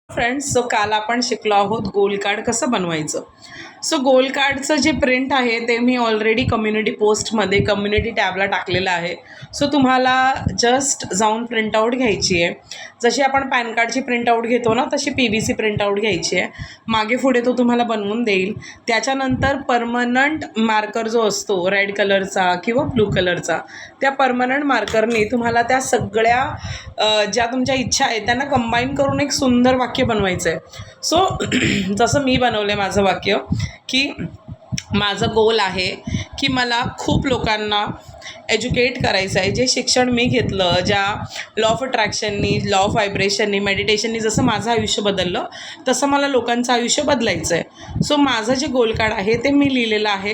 Friends, so काल आपण शिकलो आहोत गोल कार्ड कसं बनवायचं. सो गोल कार्डचं जे प्रिंट आहे ते मी ऑलरेडी कम्युनिटी पोस्टमध्ये कम्युनिटी टॅबला टाकलेलं आहे. सो तुम्हाला जस्ट जाऊन प्रिंटआउट घ्यायची आहे. जशी आपण पॅन कार्डची प्रिंटआउट घेतो ना, तशी PVC प्रिंटआउट घ्यायची आहे. मागे पुढे तो तुम्हाला बनवून देईल. त्याच्यानंतर परमनंट मार्कर जो असतो रेड कलरचा किंवा ब्लू कलरचा, त्या परमनंट मार्करने तुम्हाला त्या सगळ्या ज्या तुमच्या इच्छा आहेत त्यांना कंबाईन करून एक सुंदर वाक्य बनवायचं आहे. सो जसं मी बनवलं आहे माझं वाक्य, की माझं गोल आहे की मला खूप लोकांना एज्युकेट करायचं आहे. जे शिक्षण मी घेतलं, ज्या लॉ ऑफ अट्रॅक्शननी, लॉ ऑफ व्हायब्रेशननी, मेडिटेशननी जसं माझं आयुष्य बदललं तसं मला लोकांचं आयुष्य बदलायचं आहे. सो माझं जे गोल कार्ड आहे ते मी लिहिलेलं आहे.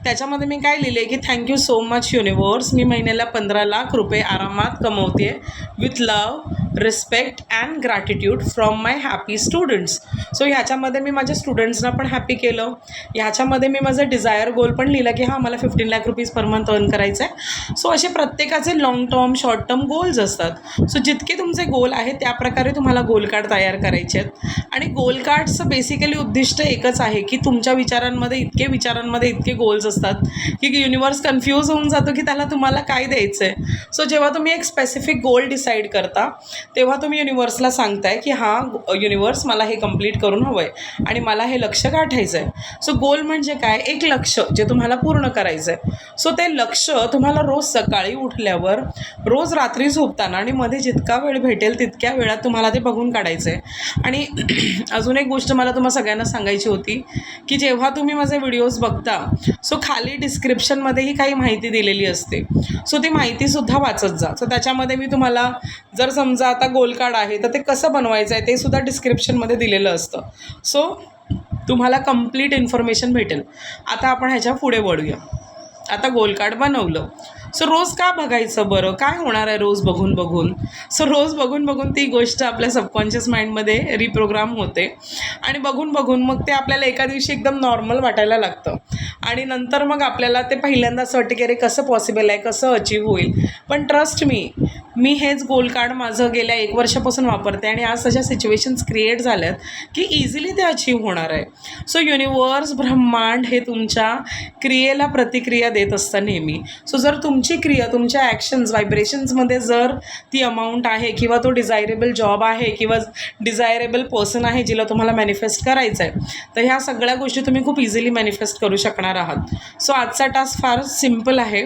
त्याच्यामध्ये मी काय लिहिलं आहे की थँक्यू सो मच युनिवर्स, मी महिन्याला 15 लाख रुपये आरामात कमवते with love, respect and gratitude from my happy students. So ह्याच्यामध्ये मी माझ्या स्टुडंट्सना पण हॅपी केलं. ह्याच्यामध्ये मी माझं डिझायर गोल पण लिहिलं की हां, मला 15 lakh rupees per month earn करायचं आहे. सो असे प्रत्येकाचे long term, short term goals असतात. सो जितके तुमचे गोल आहेत त्याप्रकारे तुम्हाला गोल कार्ड तयार करायचे आहेत. आणि गोल कार्डचं बेसिकली उद्दिष्ट एकच आहे की तुमच्या विचारांमध्ये इतके गोल्स असतात की युनिवर्स कन्फ्यूज होऊन जातो की त्याला तुम्हाला काय द्यायचं आहे. सो जेव्हा तुम्ही एक स्पेसिफिक गोल डिसाईड करता तेव्हा तुम्ही युनिवर्सला सांगताय की हां युनिवर्स, मला हे कंप्लीट करून हवं आहे आणि मला हे लक्ष्य गाठायचं आहे. सो गोल म्हणजे काय, एक लक्ष्य जे तुम्हाला पूर्ण करायचं आहे. सो ते लक्ष्य तुम्हाला रोज सकाळी उठल्यावर, रोज रात्री झोपताना आणि मध्ये जितका वेळ भेटेल तितक्या वेळात तुम्हाला ते बघून काढायचं आहे. आणि अजून एक गोष्ट मला तुम्हाला सगळ्यांना सांगायची होती की जेव्हा तुम्ही माझे व्हिडिओज बघता, सो खाली डिस्क्रिप्शनमध्येही काही माहिती दिलेली असते. सो ती माहितीसुद्धा वाचत जा. सो त्याच्यामध्ये मी तुम्हाला, जर समजा आता गोल कार्ड आहे तर ते कसं बनवायचं आहे ते सुद्धा डिस्क्रिप्शनमध्ये दिलेलं असतं. सो तुम्हाला कंप्लीट इन्फॉर्मेशन भेटेल. आता आपण ह्याच्या पुढे वळूया. आता गोल कार्ड बनवलं. सो रोज का बघायचं बरं, काय होणार आहे रोज बघून बघून. सो रोज बघून बघून ती गोष्ट आपल्या सबकॉन्शियस माइंडमध्ये रिप्रोग्राम होते आणि बघून बघून मग ते आपल्याला एका दिवशी एकदम नॉर्मल वाटायला लागतं. आणि नंतर मग आपल्याला ते पहिल्यांदा असं वाटतं की अरे कसं पॉसिबल आहे, कसं अचीव होईल. पण ट्रस्ट मी हेच गोल कार्ड माझं गेल्या 1 वर्षापासून वापरते आणि आज तशा सिच्युएशन्स क्रिएट झाल्यात की इझिली ते अचीव होणार आहे. सो युनिवर्स, ब्रह्मांड हे तुमच्या क्रियेला प्रतिक्रिया देत असतं नेहमी. सो जर तुमची क्रिया, तुमच्या ॲक्शन्स, व्हायब्रेशन्समध्ये जर ती अमाऊंट आहे किंवा तो डिझायरेबल जॉब आहे किंवा डिझायरेबल पर्सन आहे जिला तुम्हाला मॅनिफेस्ट करायचं आहे, तर ह्या सगळ्या गोष्टी तुम्ही खूप इझिली मॅनिफेस्ट करू शकणार आहात. सो आजचा टास्क फार सिम्पल आहे.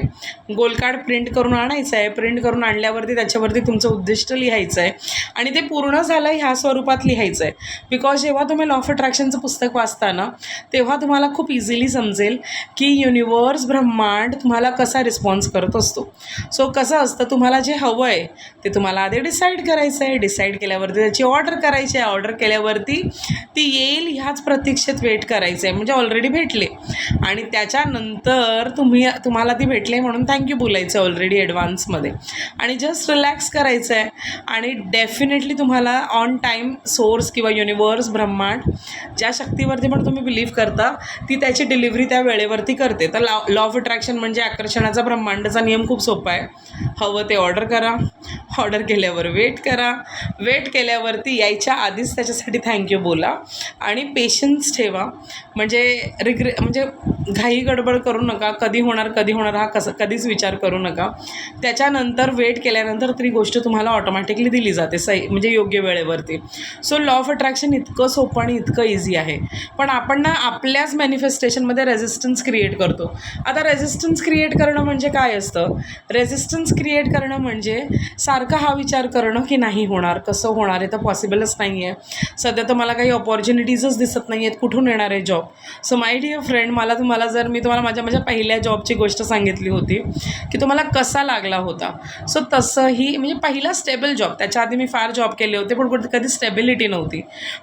गोल कार्ड प्रिंट करून आणायचं आहे. प्रिंट करून आणल्यावरती त्याच्यावरती तुमचं उद्दिष्ट लिहायचं आहे आणि ते पूर्ण झालं ह्या स्वरूपात लिहायचं आहे. बिकॉज जेव्हा तुम्ही लॉ ऑफ अट्रॅक्शनचं पुस्तक वाचता ना, तेव्हा तुम्हाला खूप इझिली समजेल की युनिवर्स, ब्रह्मांड तुम्हाला कसा रिस्पॉन्स करत असतो. सो कसं असतं, तुम्हाला जे हवं आहे ते तुम्हाला आधी डिसाईड करायचं आहे. डिसाईड केल्यावरती त्याची ऑर्डर करायची आहे. ऑर्डर केल्यावरती ती येईल ह्याच प्रतीक्षेत वेट करायचं आहे. म्हणजे ऑलरेडी भेटले आणि त्याच्यानंतर तुम्हाला ती भेटले म्हणून थँक्यू बोलायचं आहे ऑलरेडी ॲडव्हान्समध्ये आणि जस्ट रिलॅक्स करायचं आहे. आणि डेफिनेटली तुम्हाला ऑन टाईम सोर्स किंवा युनिवर्स, ब्रह्मांड ज्या शक्तीवरती पण तुम्ही बिलीव्ह करता ती त्याची डिलिव्हरी त्या वेळेवरती करते. तर लॉ ऑफ अट्रॅक्शन म्हणजे आकर्षणाचा ब्रह्मांडाचा नियम खूप सोपा आहे. हवं ते ऑर्डर करा, ऑर्डर केल्यावर वेट करा, वेट केल्यावरती यायच्या आधीच त्याच्यासाठी थँक्यू बोला आणि पेशन्स ठेवा. म्हणजे घाई गडबड करू नका. कधी होणार हा कधीच विचार करू नका. त्याच्यानंतर वेट केल्यानंतर ती गोष्ट तुम्हाला ऑटोमॅटिकली दिली जाते म्हणजे योग्य वेळेवरती. सो लॉ ऑफ अट्रॅक्शन इतकं सोपं आणि इतकं इझी आहे. पण आपण ना आपल्याच मॅनिफेस्टेशनमध्ये रेझिस्टन्स क्रिएट करतो. आता रेझिस्टन्स क्रिएट करणं म्हणजे काय असतं? रेझिस्टन्स क्रिएट करणं म्हणजे सारखा हा विचार करणं की नाही होणार, कसं होणार आहे, तर पॉसिबलच नाही आहे. सध्या तर मला काही ऑपॉर्च्युनिटीजच दिसत नाही आहेत, कुठून येणार आहे job. So my dear friend, मी तुम्हाला माझ्या पहिल्या जॉबची गोष्ट सांगितली होती की तुम्हाला कसा लागला होता. सो तसंही म्हणजे पहिला स्टेबल जॉब, त्याच्या आधी मी फार जॉब केले होते पण कधी स्टेबिलिटी नव्हती.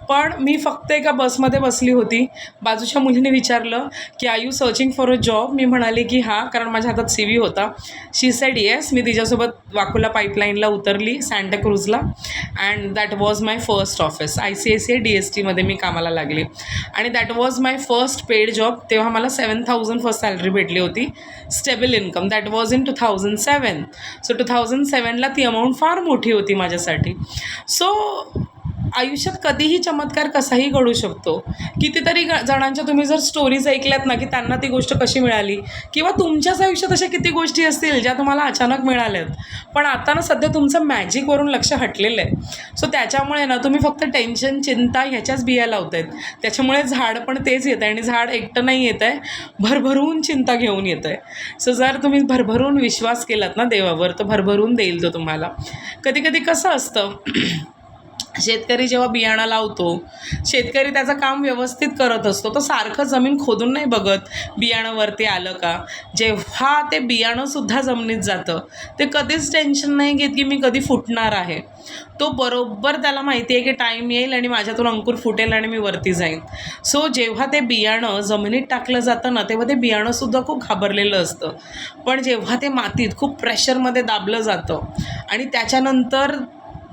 पण मी फक्त एका बसमध्ये बसली होती. बाजूच्या मुलीने विचारलं की are you searching for a job. मी म्हणाले की हां, कारण माझ्या हातात CV होता. शी सेड येस. मी तिच्यासोबत वाकुला पाईपलाईनला उतरली, सांताक्रूजला. And that was my first office. ICICI DSTमध्ये मी कामाला लागली आणि that was my first paid job. तेव्हा मला 7,000 फर्स्ट सॅलरी भेटली होती, stable income. That was in 2007. So 2007ला ती अमाऊंट फार मोठी होती माझ्यासाठी. सो आयुष्यात कधीही चमत्कार कसाही घडू शकतो. कितीतरी जणांच्या तुम्ही जर स्टोरीज ऐकल्यात ना, की त्यांना ती गोष्ट कशी मिळाली, किंवा तुमच्याच आयुष्यात अशा किती गोष्टी असतील ज्या तुम्हाला अचानक मिळाल्यात. पण आता ना सध्या तुमचं मॅजिकवरून लक्ष हटलेलं आहे. सो त्याच्यामुळे ना तुम्ही फक्त टेन्शन, चिंता ह्याच्याच बिया लावत आहेत. त्याच्यामुळे झाड पण तेच येतं आहे, आणि झाड एकटं नाही येतं आहे, भरभरून चिंता घेऊन येतं आहे. सो जर तुम्ही भरभरून विश्वास केलात ना देवावर, तर भरभरून देईल तो तुम्हाला. कधी कधी कसं असतं, शेतकरी जेव्हा बियाणं लावतो, शेतकरी त्याचं काम व्यवस्थित करत असतो, तो सारखं जमीन खोदून नाही बघत बियाणं वरती आलं का. जेव्हा ते बियाणंसुद्धा जमिनीत जातं, ते कधीच टेन्शन नाही घेत की मी कधी फुटणार आहे. तो बरोबर त्याला माहिती आहे की टाईम येईल आणि माझ्यातून अंकुर फुटेल आणि मी वरती जाईन. सो जेव्हा ते बियाणं जमिनीत टाकलं जातं ना, तेव्हा ते बियाणंसुद्धा खूप घाबरलेलं असतं. पण जेव्हा ते मातीत खूप प्रेशरमध्ये दाबलं जातं आणि त्याच्यानंतर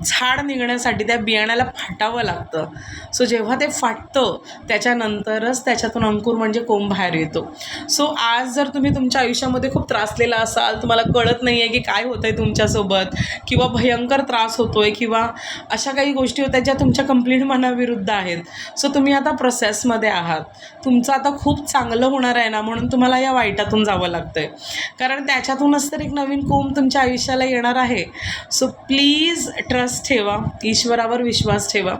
झाड निघण्यासाठी त्या बियाण्याला फाटावं लागतं. सो जेव्हा ते फाटतं, त्याच्यानंतरच त्याच्यातून अंकुर म्हणजे कोंब बाहेर येतो. सो आज जर तुम्ही तुमच्या आयुष्यामध्ये खूप त्रासलेला असाल, तुम्हाला कळत नाही आहे की काय होतं आहे तुमच्यासोबत, किंवा भयंकर त्रास होतो आहे, किंवा अशा काही गोष्टी होत्या ज्या तुमच्या कंप्लीट मनाविरुद्ध आहेत. सो तुम्ही आता प्रोसेसमध्ये आहात. तुमचं आता खूप चांगलं होणार आहे ना, म्हणून तुम्हाला या वाईटातून जावं लागतं आहे, कारण त्याच्यातूनच तर एक नवीन कोंब तुमच्या आयुष्याला येणार आहे. सो प्लीज ट्रस्ट ठेवा, ईश्वरावर विश्वास ठेवा.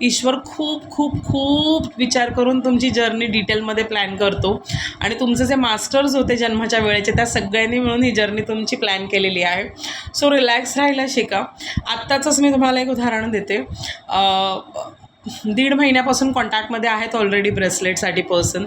ईश्वर खूप खूप खूप विचार करून तुमची जर्नी डिटेलमध्ये प्लॅन करतो, आणि तुमचे जे मास्टर्स होते जन्माच्या वेळेचे, त्या सगळ्यांनी मिळून ही जर्नी तुमची प्लॅन केलेली आहे. सो रिलॅक्स राहायला शिका. आत्ताचंच मी तुम्हाला एक उदाहरण देते. 1.5 महिन्यापासून कॉन्टॅक्टमध्ये आहेत ऑलरेडी ब्रेसलेटसाठी पर्सन.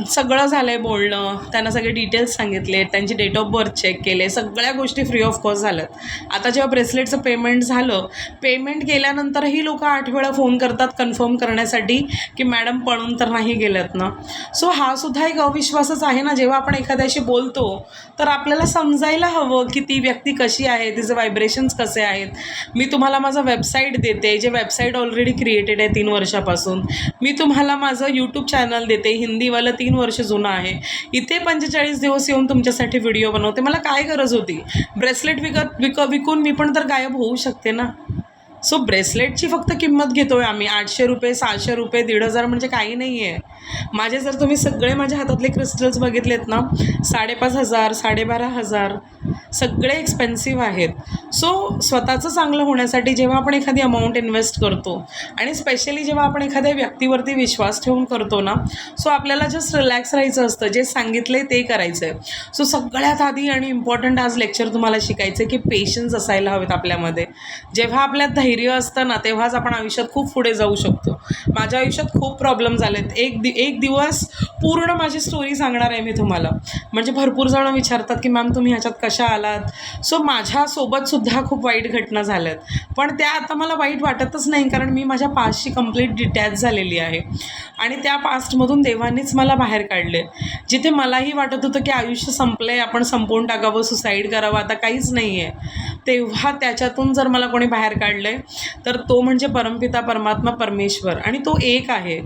सगळं झालं आहे बोलणं, त्यांना सगळे डिटेल्स सांगितले, त्यांची डेट ऑफ बर्थ चेक केले, सगळ्या गोष्टी फ्री ऑफ कॉस्ट झाल्यात. आता जेव्हा ब्रेसलेटचं पेमेंट झालं, पेमेंट केल्यानंतरही लोक 8 वेळा फोन करतात कन्फर्म करण्यासाठी की मॅडम पळून तर नाही गेल्यात ना. सो हा सुद्धा एक अविश्वासच आहे ना. जेव्हा आपण एखाद्याशी बोलतो तर आपल्याला समजायला हवं की ती व्यक्ती कशी आहे, तिचे व्हायब्रेशन्स कसे आहेत. मी तुम्हाला माझं वेबसाईट देते, जे वेबसाईट ऑलरेडी क्रिएटेड आहे 3 वर्षापासून. मी तुम्हाला माझं यूट्यूब चॅनल देते, हिंदीवालं 3 वर्ष जुनं आहे. इथे 45 दिवस येऊन तुमच्यासाठी व्हिडिओ बनवते. मला काय गरज होती? ब्रेसलेट विकून मी पण तर गायब होऊ शकते ना. सो ब्रेसलेटची फक्त किंमत घेतो आहे आम्ही 800 रुपये, 600 रुपये, 1,500 म्हणजे काही नाही आहे. माझे जर तुम्ही सगळे माझ्या हातातले क्रिस्टल्स बघितलेत ना, 5,500, 12,500 सगळे एक्सपेन्सिव्ह आहेत. सो स्वतःचं चांगलं होण्यासाठी जेव्हा आपण एखादी अमाऊंट इन्व्हेस्ट करतो, आणि स्पेशली जेव्हा आपण एखाद्या व्यक्तीवरती विश्वास ठेवून करतो ना, सो आपल्याला जस्ट रिलॅक्स राहायचं असतं. जे सांगितलं आहे ते करायचं आहे. सो सगळ्यात आधी आणि इम्पॉर्टंट आज लेक्चर तुम्हाला शिकायचं आहे की पेशन्स असायला हवेत आपल्यामध्ये. जेव्हा आपल्यात धैर्य असतं ना, तेव्हाच आपण आयुष्यात खूप पुढे जाऊ शकतो. माझ्या आयुष्यात खूप प्रॉब्लेम झालेत. एक दिवस पूर्ण माझी स्टोरी सांगणार आहे मी तुम्हाला. म्हणजे भरपूर जणं विचारतात की मॅम तुम्ही ह्याच्यात कशा आलात. सो माझ्यासोबतसुद्धा खूप वाईट घटना झाल्यात, पण त्या आता मला वाईट वाटतच नाही, कारण मी माझ्या पास्टशी कंप्लीट डिटॅच झालेली आहे. आणि त्या पास्टमधून देवानेच मला बाहेर काढले. जिथे मलाही वाटत होतं की आयुष्य संपलं आहे, आपण संपवून टाकावं, सुसाईड करावं, आता काहीच नाही आहे, तेव्हा त्याच्यातून जर मला कोणी बाहेर काढलं आहे तर तो म्हणजे परमपिता परमात्मा परमेश्वर. आणि तो एक आहे,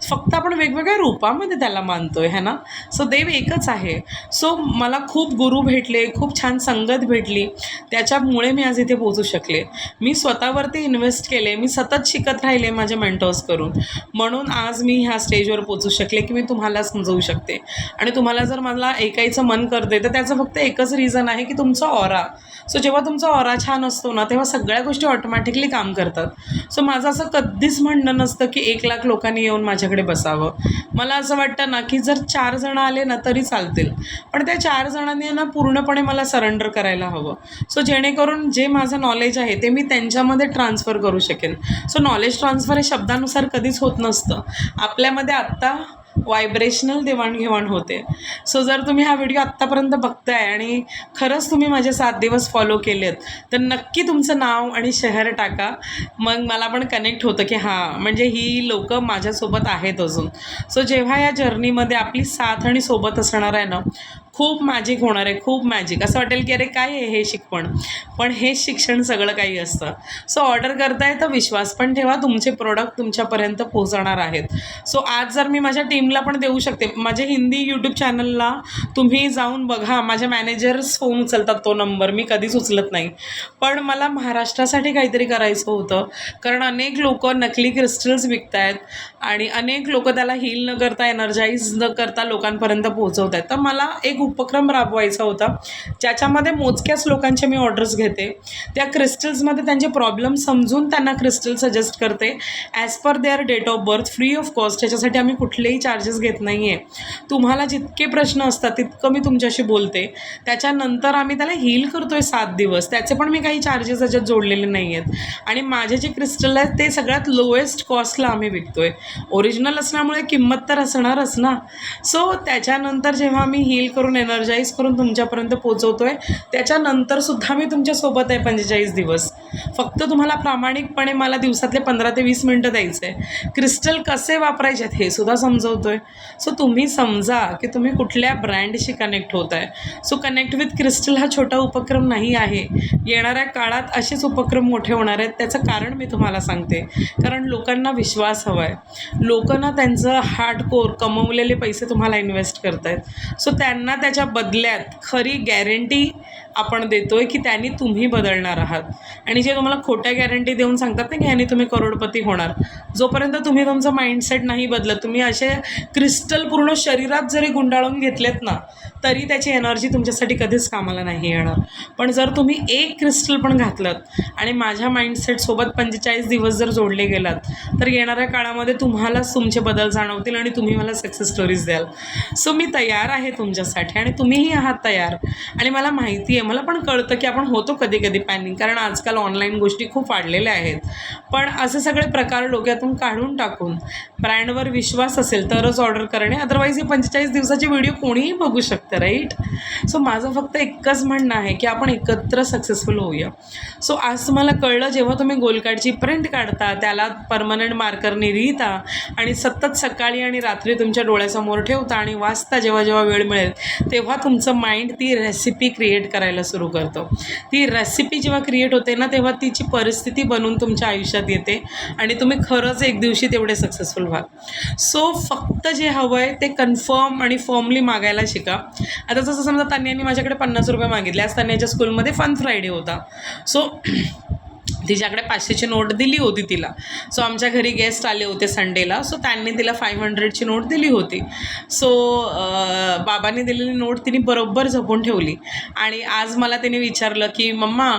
फक्त आपण वेगवेगळ्या रूपामध्ये त्याला मानतोय है ना. सो देव एकच आहे. सो मला खूप गुरु भेटले, खूप छान संगत भेटली, त्याच्यामुळे मी आज इथे पोहोचू शकले. मी स्वतःवरती इन्व्हेस्ट केले, मी सतत शिकत राहिले माझ्या मेंटर्स करून, म्हणून आज मी ह्या स्टेजवर पोहोचू शकले की मी तुम्हाला समजवू शकते. आणि तुम्हाला जर मला ऐकायचं मन करते तर त्याचं फक्त एकच रिझन आहे की तुमचा ऑरा. सो जेव्हा तुमचा ऑरा छान असतो ना, तेव्हा सगळ्या गोष्टी ऑटोमॅटिकली काम करतात. सो माझं असं कधीच म्हणणं नसतं की 1,00,000 लोकांनी येऊन माझ्याकडे बसावं. मला असं वाटतं ना की जर 4 जण आले ना तरी चालतील, पण त्या 4 जणांनी ना पूर्णपणे मला सरेंडर करायला हवं. सो जेणेकरून जे माझं नॉलेज आहे ते मी त्यांच्यामध्ये ट्रान्सफर करू शकेन. सो नॉलेज ट्रान्सफर हे शब्दानुसार कधीच होत नसतं. आपल्यामध्ये आत्ता व्हायब्रेशनल देवाणघेवाण होते. सो जर तुम्ही हा व्हिडिओ आत्तापर्यंत बघताय आणि खरंच तुम्ही माझे 7 दिवस फॉलो केलेत, तर नक्की तुमचं नाव आणि शहर टाका. मग मला पण कनेक्ट होतं की हां, म्हणजे ही लोकं माझ्यासोबत आहेत अजून. सो जेव्हा या जर्नीमध्ये आपली साथ आणि सोबत असणार आहे ना, खूप मॅजिक होणार आहे, खूप मॅजिक. असं वाटेल की अरे काय आहे हे शिकवण, पण हेच शिक्षण सगळं काही असतं. सो ऑर्डर करताय तर विश्वास पण ठेवा, तुमचे प्रोडक्ट तुमच्यापर्यंत पोहोचणार आहेत. सो आज जर मी माझ्या टीमला पण देऊ शकते, माझे हिंदी यूट्यूब चॅनलला तुम्ही जाऊन बघा, माझ्या मॅनेजर्स फोन उचलतात तो नंबर, मी कधीच उचलत नाही. पण मला महाराष्ट्रासाठी काहीतरी करायचं होतं, कारण अनेक लोक नकली क्रिस्टल्स विकत आहेत आणि अनेक लोक त्याला हील न करता, एनर्जाईज न करता लोकांपर्यंत पोहोचवत आहेत. तर मला एक उपक्रम राबवायचा होता ज्याच्यामध्ये मोजक्याच लोकांचे मी ऑर्डर्स घेते, त्या क्रिस्टल्समध्ये त्यांचे प्रॉब्लेम समजून त्यांना क्रिस्टल सजेस्ट करते as per their date of birth, free of cost. त्याच्यासाठी आम्ही कुठलेही चार्जेस घेत नाही आहे. तुम्हाला जितके प्रश्न असतात तितकं मी तुमच्याशी बोलते, त्याच्यानंतर आम्ही त्याला हील करतो आहे 7 दिवस. त्याचे पण मी काही चार्जेस त्याच्यात जोडलेले नाही आहेत. आणि माझे जे क्रिस्टल आहेत ते सगळ्यात लोएस्ट कॉस्टला आम्ही विकतो आहे. ओरिजिनल असल्यामुळे किंमत तर असणारच ना. सो त्याच्यानंतर जेव्हा मी हील करून, एनर्जाईज करून तुमच्यापर्यंत पोचवतो आहे, त्याच्यानंतरसुद्धा मी तुमच्यासोबत आहे 45 दिवस. फक्त तुम्हाला प्रामाणिकपणे मला दिवसातले 15 ते 20 मिनटं द्यायचं आहे. क्रिस्टल कसे वापरायचे आहेत हे सुद्धा समजवतो आहे. सो तुम्ही समजा की तुम्ही कुठल्या ब्रँडशी कनेक्ट होत आहे. सो कनेक्ट विथ क्रिस्टल हा छोटा उपक्रम नाही आहे. येणाऱ्या काळात असेच उपक्रम मोठे होणार आहेत. त्याचं कारण मी तुम्हाला सांगते, कारण लोकांना विश्वास हवा आहे. लोकांना त्यांचं हार्डकोर कमवलेले पैसे तुम्हाला इन्व्हेस्ट करत आहेत. सो त्यांना त्याच्या बदल्यात खरी गॅरंटी आपण देतो आहे की त्यांनी तुम्ही बदलणार आहात. आणि जे तुम्हाला खोट्या गॅरंटी देऊन सांगतात ना की ह्यानी तुम्ही करोडपती होणार, जोपर्यंत तुम्ही तुमचं माइंडसेट नाही बदलत, तुम्ही असे क्रिस्टल पूर्ण शरीरात जरी गुंडाळून घेतलेत ना तरी त्याची एनर्जी तुमच्यासाठी कधीच कामाला नाही येणार. पण जर तुम्ही एक क्रिस्टल पण घातलं आणि माझ्या माइंडसेटसोबत 45 दिवस जर जोडले गेलात तर येणाऱ्या काळामध्ये तुम्हालाच तुमचे बदल जाणवतील आणि तुम्ही मला सक्सेस स्टोरीज द्याल. सो मी तयार आहे तुमच्यासाठी आणि तुम्हीही आहात तयार. आणि मला माहिती आहे, मला पण कळतं की आपण होतो कधी कधी पॅनिक, कारण आजकाल ऑनलाईन गोष्टी खूप वाढलेल्या आहेत. पण असे सगळे प्रकार डोक्यातून काढून टाकून ब्रँडवर विश्वास असेल तरच ऑर्डर करणे, अदरवाईज ही 45 दिवसाची व्हिडिओ कोणीही बघू शकतं, राईट. सो माझं फक्त एकच म्हणणं आहे की आपण एकत्र सक्सेसफुल होऊया. सो आज मला कळलं, जेव्हा तुम्ही गोल्ड प्रिंट काढता, त्याला परमनंट मार्करने लिहिता आणि सतत सकाळी आणि रात्री तुमच्या डोळ्यासमोर ठेवता आणि वाचता जेव्हा जेव्हा वेळ मिळेल, तेव्हा तुमचं माइंड ती रेसिपी क्रिएट करायला सुरू करतो. ती रेसिपी जेव्हा क्रिएट होते ना तेव्हा तिची परिस्थिती बनून तुमच्या आयुष्यात येते आणि तुम्ही खरंच एक दिवशी तेवढे सक्सेसफुल व्हाल. सो फक्त जे हवं आहे ते कन्फर्म आणि फर्मली मागायला शिका. आता जसं समजा तान्याने माझ्याकडे 50 रुपये मागितले, आज तान्याच्या स्कूलमध्ये फन फ्रायडे होता. सो तिच्याकडे 500ची नोट दिली होती तिला. सो आमच्या घरी गेस्ट आले होते संडेला, सो त्यांनी तिला 500ची नोट दिली होती. सो बाबांनी दिलेली नोट तिने बरोबर जपून ठेवली आणि आज मला तिने विचारलं की मम्मा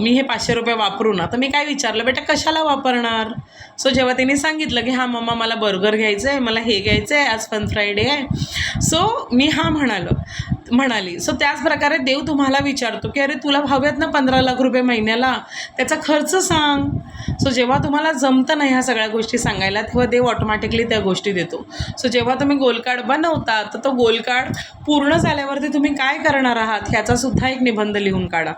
मी हे 500 रुपये वापरू ना. तर मी काय विचारलं, बेटा कशाला वापरणार. सो जेव्हा तिने सांगितलं की हां मम्मा मला बर्गर घ्यायचं आहे, मला हे घ्यायचं आहे, आज फन फ्रायडे आहे, सो मी हां म्हणाली. सो त्याच प्रकारे देव तुम्हाला विचारतो की अरे तुला हवेत ना 15 लाख रुपये महिन्याला, त्याचा खर्च सांग. सो जेव्हा तुम्हाला जमतं ना ह्या सगळ्या गोष्टी सांगायला, तेव्हा देव ऑटोमॅटिकली त्या गोष्टी देतो. सो जेव्हा तुम्ही गोल्ड कार्ड बनवता तर तो गोल्ड कार्ड पूर्ण झाल्यावरती तुम्ही काय करणार आहात ह्याचासुद्धा एक निबंध लिहून काढा.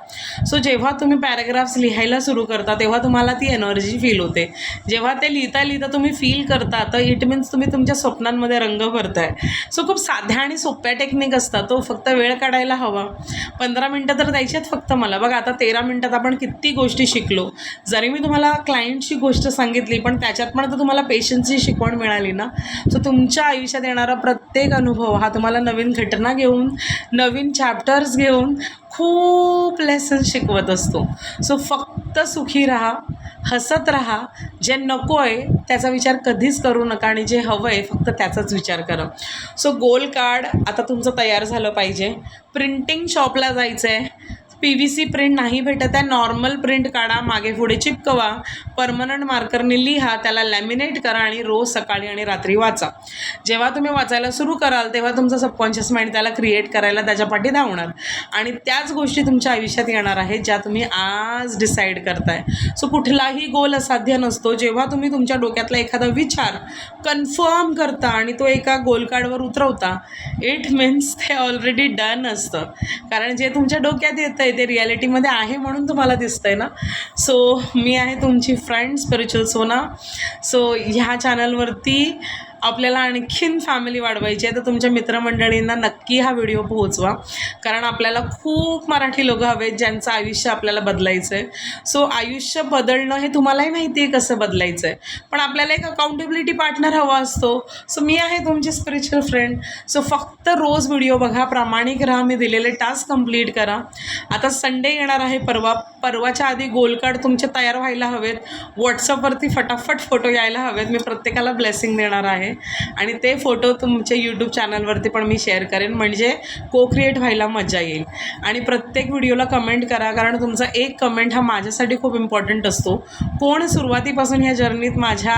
सो जेव्हा तुम्ही पॅराग्राफ्स लिहायला सुरू करता तेव्हा तुम्हाला ती एनर्जी फील होते. जेव्हा ते लिहिता लिहिता तुम्ही फील करता तर इट मीन्स तुम्ही तुमच्या स्वप्नांमध्ये रंग भरताय. सो खूप साध्या आणि सोप्या टेक्निक असतात, तो फक्त वेळ काढायला हवा. 15 मिनटं तर द्यायची आहेत फक्त मला. बघा आता 13 मिनटात आपण किती गोष्टी शिकलो. जरी मी तुम्हाला क्लायंटची गोष्ट सांगितली पण त्याच्यात पण तर तुम्हाला पेशन्सची शिकवण मिळाली ना. सो तुमच्या आयुष्यात येणारा प्रत्येक अनुभव हा तुम्हाला नवीन घटना घेऊन, नवीन चॅप्टर्स घेऊन खूप लेसन्स शिकवत असतो. सो फक्त सुखी राहा, हसत राहा. जे नको आहे त्याचा विचार कधीच करू नका आणि जे हवं आहे फक्त त्याचाच विचार करा. सो गोल्ड कार्ड आता तुमचं तयार झालं पाहिजे. प्रिंटिंग शॉपला जायचं आहे, PVC प्रिंट नाही भेटत आहे, नॉर्मल प्रिंट काढा, मागे पुढे चिपकवा, परमनंट मार्करने लिहा, त्याला लॅमिनेट करा आणि रोज सकाळी आणि रात्री वाचा. जेव्हा तुम्ही वाचायला सुरू कराल तेव्हा तुमचं सबकॉन्शियस माइंड त्याला क्रिएट करायला त्याच्या पाठी धावणार आणि त्याच गोष्टी तुमच्या आयुष्यात येणार आहेत ज्या तुम्ही आज डिसाईड करताय. सो कुठलाही गोल असाध्य नसतो. जेव्हा तुम्ही तुमच्या डोक्यातला एखादा विचार कन्फर्म करता आणि तो एका गोल कार्डवर उतरवता, इट मीन्स ते ऑलरेडी डन असतं. कारण जे तुमच्या डोक्यात येतं ते रिॲलिटीमध्ये आहे म्हणून तुम्हाला दिसतंय ना. सो मी आहे तुमची फ्रेंड स्पिरिच्युअल सोना. सो ह्या चॅनलवरती आपल्याला आणखीन फॅमिली वाढवायची आहे तर तुमच्या मित्रमंडळींना नक्की हा व्हिडिओ पोहोचवा, कारण आपल्याला खूप मराठी लोक हवेत ज्यांचं आयुष्य आपल्याला बदलायचं आहे. सो आयुष्य बदलणं हे तुम्हालाही माहिती आहे कसं बदलायचं आहे, पण आपल्याला एक अकाउंटेबिलिटी पार्टनर हवा असतो. सो मी आहे तुमची स्पिरिच्युअल फ्रेंड. सो फक्त रोज व्हिडिओ बघा, प्रामाणिक राहा, मी दिलेले टास्क कंप्लीट करा. आता संडे येणार आहे, परवाच्या आधी गोल कार्ड तुमचे तयार व्हायला हवेत. व्हॉट्सअपवरती फटाफट फोटो यायला हवेत. मी प्रत्येकाला ब्लेसिंग देणार आहे आणि ते फोटो तुमच्या यूट्यूब चॅनलवरती पण मी शेअर करेन, म्हणजे को क्रिएट व्हायला मजा येईल. आणि प्रत्येक व्हिडिओला कमेंट करा, कारण तुमचा एक कमेंट हा माझ्यासाठी खूप इम्पॉर्टंट असतो. कोण सुरुवातीपासून ह्या जर्नीत माझ्या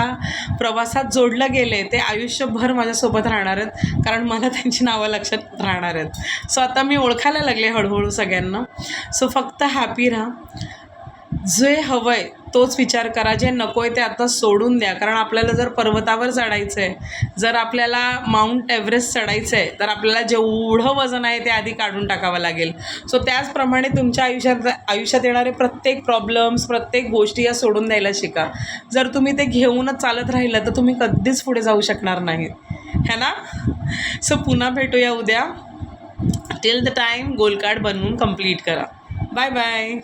प्रवासात जोडलं गेले ते आयुष्यभर माझ्यासोबत राहणार आहेत, कारण मला त्यांची नावं लक्षात राहणार आहेत. सो आता मी ओळखायला लागले हळूहळू सगळ्यांना. सो फक्त हॅपी राहा, जे हवं आहे तोच विचार करा, जे नको आहे ते आता सोडून द्या. कारण आपल्याला जर पर्वतावर चढायचं आहे, जर आपल्याला माउंट एव्हरेस्ट चढायचं आहे, तर आपल्याला जेवढं वजन आहे ते आधी काढून टाकावं लागेल. सो त्याचप्रमाणे तुमच्या आयुष्यात येणारे प्रत्येक प्रॉब्लेम्स, प्रत्येक गोष्टी या सोडून द्यायला शिका. जर तुम्ही ते घेऊनच चालत राहिलं तर तुम्ही कधीच पुढे जाऊ शकणार नाही, है ना. सो पुन्हा भेटूया उद्या. Till the time goal card बनवून कंप्लीट करा. Bye bye.